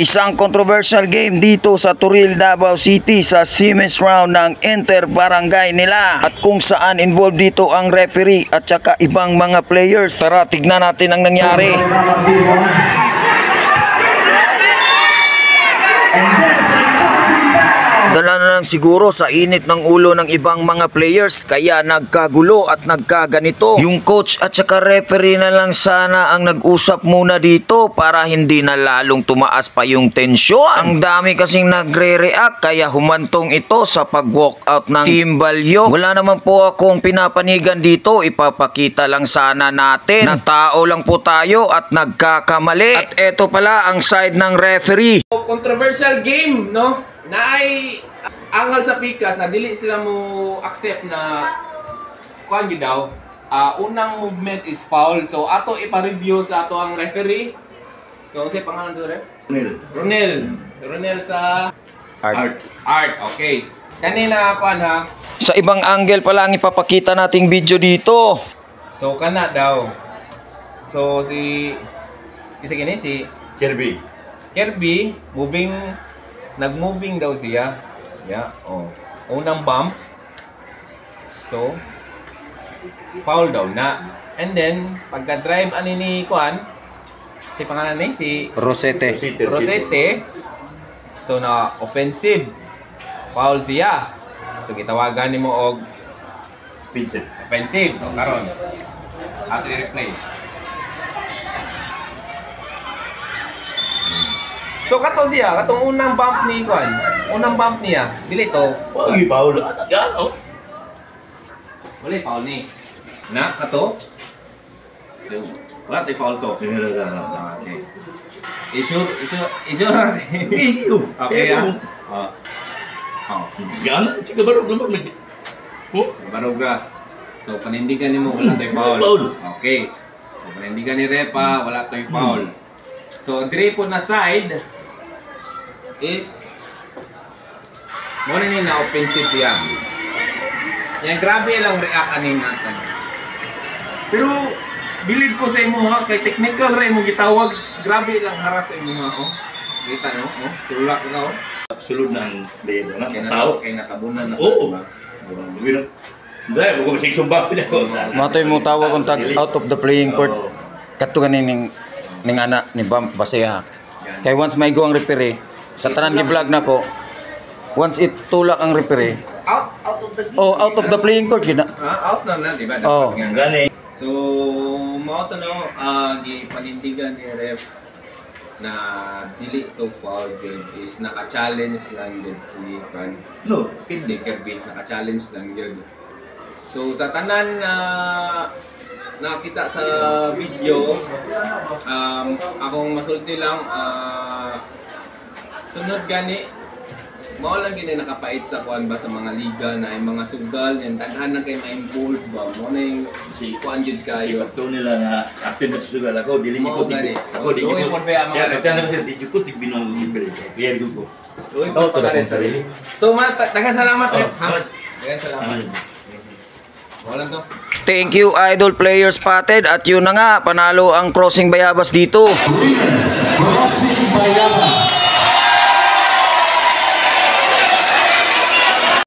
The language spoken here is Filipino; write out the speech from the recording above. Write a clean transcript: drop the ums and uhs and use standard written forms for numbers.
Isang controversial game dito sa Toril, Davao City sa semis round ng inter-barangay nila at kung saan involved dito ang referee at saka ibang mga players. Tara, tignan natin ang nangyari. Dala na lang siguro sa init ng ulo ng ibang mga players kaya nagkagulo at nagkaganito. Yung coach at saka referee na lang sana ang nag-usap muna dito para hindi na lalong tumaas pa yung tensyon. Ang dami kasing nagre-react kaya humantong ito sa pag-walkout ng Team Balyo. Wala naman po akong pinapanigan dito, ipapakita lang sana natin na tao lang po tayo at nagkakamali. At eto pala ang side ng referee. Controversial game, no? Na ay angal sa pikas na dili sila mo accept na kuan gyud daw. Unang movement is foul. So ato ipa-review sa ato ang referee. So unsay pangalan do ref? Ronel sa Art. Okay. Kanina kuan ha. Sa ibang angle pala ang ipapakita nating video dito. So kana daw. So si Kirby nag-moving daw siya. Yeah, oh. Unang bump. So, foul daw na. And then, pagka-drive ani ni Kuan, si pangalan ni si Rosete. So na offensive. Foul siya. So gitawagan nimo og offensive. O karon. Ato i-replay. So kato siya, katong unang bump ni Kuan. Unang bump niya, dili to. Wagi foul. Gano? Wala foul ni. Na kato. So, wala tay foul to. Okay. Issue. Okay ya. Gano? Chika barog naman. Barog ka. So panindigan nimo wala tay foul. Okay. So panindigan ni repa wala tay foul. So dire po na side is mo ni na offensive siya. Yan grabe lang react anin natin. Pero bilid ko sa imo ha kay technical ra imo gitawag, grabe lang haras sa imo ha oh. Kita no? Oh, tulak na oh. Sulod ng dedo na. Tao kay nakabunan na. Oo. Dai mo ko section back din ako. Matoy mo tawag kung tag out of the playing court. Katungan ning ana ni bump basaya. Kay once may go ang referee sa tanan gi vlog nako. Once it tulak ang referee. Out of the playing court gina. Out na di ba? Oh, gani. So mo to no gipanindigan ni ref na dili to foul game is naka-challenge lang yun si Kan. No, si Kirby naka-challenge lang yun. So sa tanan na nakita sa video, akong masulti lang, sunod gani, mao lang gini nakapait sa kuan ba sa mga liga na ay mga sugal, yan taghan na kay ma-involved ba, mo na yung si kuan jud kayo. Ito nila na active na sugal ako, dili ko gani. Ako di ko. Ya, nagtana ko di ko tigbinong libre. Pierre ko. So, daghang salamat ref. Daghang salamat. Wala to. thank you Idol Players Spotted at yun na nga panalo ang Crossing Bayabas dito. Crossing Bayabas.